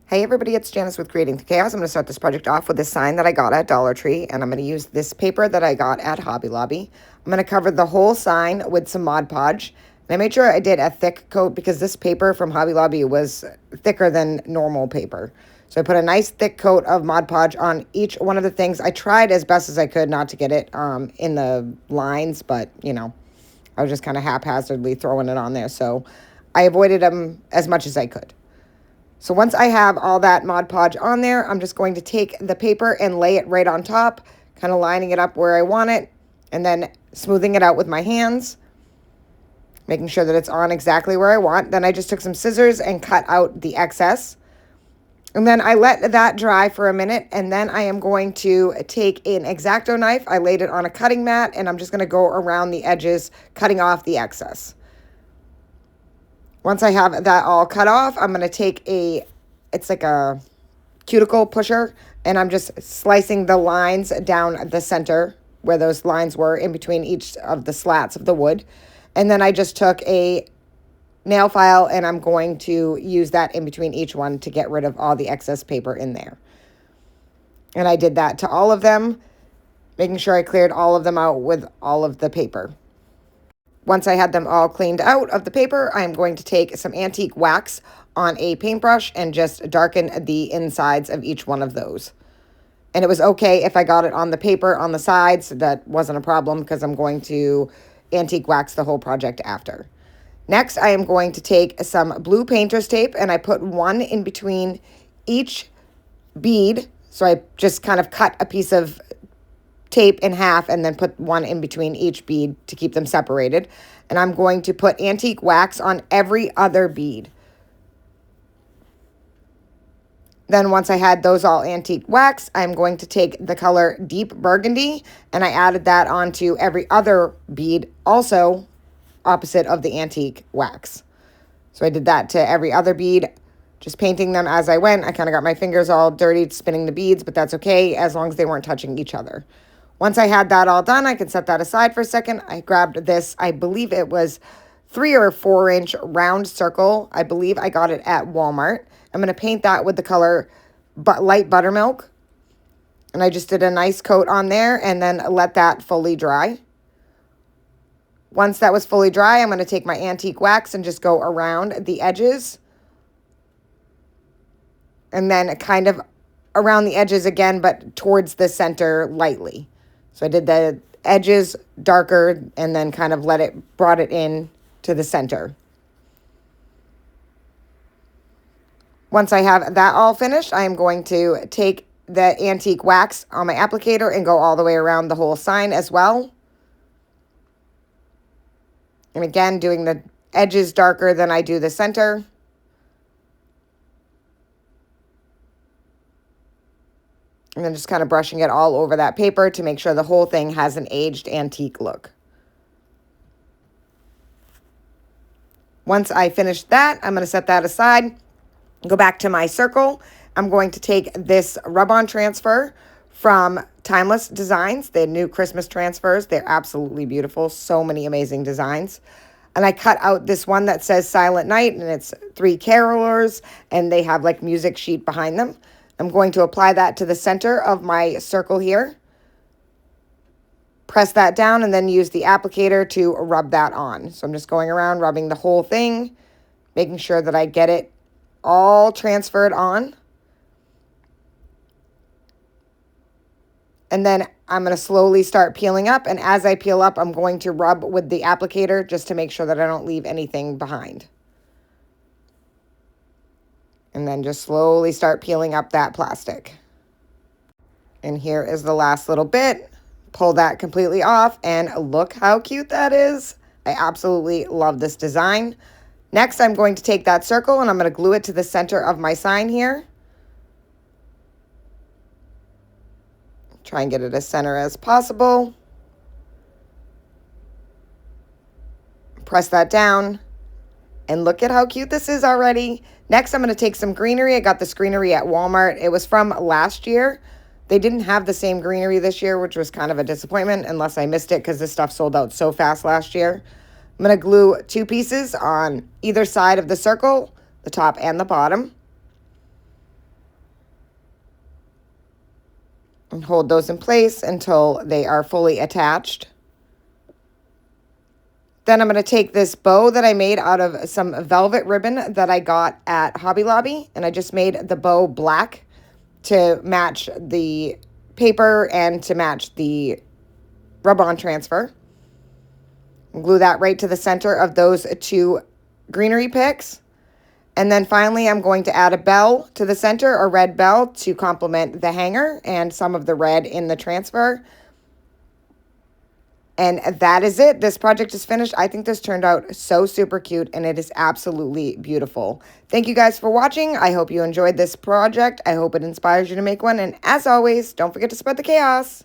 Hey everybody, it's Janice with Creating the Chaos. I'm going to start this project off with this sign that I got at Dollar Tree, and I'm going to use this paper that I got at Hobby Lobby. I'm going to cover the whole sign with some Mod Podge. And I made sure I did a thick coat because this paper from Hobby Lobby was thicker than normal paper. So I put a nice thick coat of Mod Podge on each one of the things. I tried as best as I could not to get it in the lines, but you know, I was just kind of haphazardly throwing it on there. So I avoided them as much as I could. So once I have all that Mod Podge on there, I'm just going to take the paper and lay it right on top, kind of lining it up where I want it, and then smoothing it out with my hands, making sure that it's on exactly where I want. Then I just took some scissors and cut out the excess. And then I let that dry for a minute, and then I am going to take an X-Acto knife. I laid it on a cutting mat, and I'm just going to go around the edges, cutting off the excess. Once I have that all cut off, I'm going to take it's like a cuticle pusher, and I'm just slicing the lines down the center where those lines were in between each of the slats of the wood. And then I just took a nail file, and I'm going to use that in between each one to get rid of all the excess paper in there. And I did that to all of them, making sure I cleared all of them out with all of the paper. Once I had them all cleaned out of the paper, I'm going to take some antique wax on a paintbrush and just darken the insides of each one of those. And it was okay if I got it on the paper on the sides. That wasn't a problem because I'm going to antique wax the whole project after. Next, I am going to take some blue painter's tape, and I put one in between each bead. So I just kind of cut a piece of tape in half and then put one in between each bead to keep them separated. And I'm going to put antique wax on every other bead. Then once I had those all antique wax, I'm going to take the color Deep Burgundy, and I added that onto every other bead, also opposite of the antique wax. So I did that to every other bead, just painting them as I went. I kind of got my fingers all dirty spinning the beads, but that's okay as long as they weren't touching each other. Once I had that all done, I can set that aside for a second. I grabbed this, I believe it was 3 or 4 inch round circle. I believe I got it at Walmart. I'm going to paint that with the color light buttermilk. And I just did a nice coat on there and then let that fully dry. Once that was fully dry, I'm going to take my antique wax and just go around the edges. And then kind of around the edges again, but towards the center lightly. So I did the edges darker and then kind of brought it in to the center. Once I have that all finished, I am going to take the antique wax on my applicator and go all the way around the whole sign as well. And again, doing the edges darker than I do the center. And then just kind of brushing it all over that paper to make sure the whole thing has an aged antique look. Once I finish that, I'm going to set that aside. Go back to my circle. I'm going to take this rub-on transfer from Timeless Designs, the new Christmas transfers. They're absolutely beautiful. So many amazing designs. And I cut out this one that says Silent Night, and it's 3 carolers, and they have like music sheet behind them. I'm going to apply that to the center of my circle here. Press that down and then use the applicator to rub that on. So I'm just going around rubbing the whole thing, making sure that I get it all transferred on. And then I'm going to slowly start peeling up. And as I peel up, I'm going to rub with the applicator just to make sure that I don't leave anything behind. And then just slowly start peeling up that plastic. And here is the last little bit. Pull that completely off, and look how cute that is. I absolutely love this design. Next, I'm going to take that circle and I'm going to glue it to the center of my sign here. Try and get it as center as possible. Press that down. And look at how cute this is already. Next, I'm going to take some greenery. I got this greenery at Walmart. It was from last year. They didn't have the same greenery this year, which was kind of a disappointment, unless I missed it because this stuff sold out so fast last year. I'm going to glue 2 pieces on either side of the circle, the top and the bottom. and hold those in place until they are fully attached. Then I'm going to take this bow that I made out of some velvet ribbon that I got at Hobby Lobby, and I just made the bow black to match the paper and to match the rub-on transfer. Glue that right to the center of those two greenery picks. And then finally, I'm going to add a bell to the center, a red bell, to complement the hanger and some of the red in the transfer. And that is it. This project is finished. I think this turned out so super cute, and it is absolutely beautiful. Thank you guys for watching. I hope you enjoyed this project. I hope it inspires you to make one. And as always, don't forget to spread the chaos.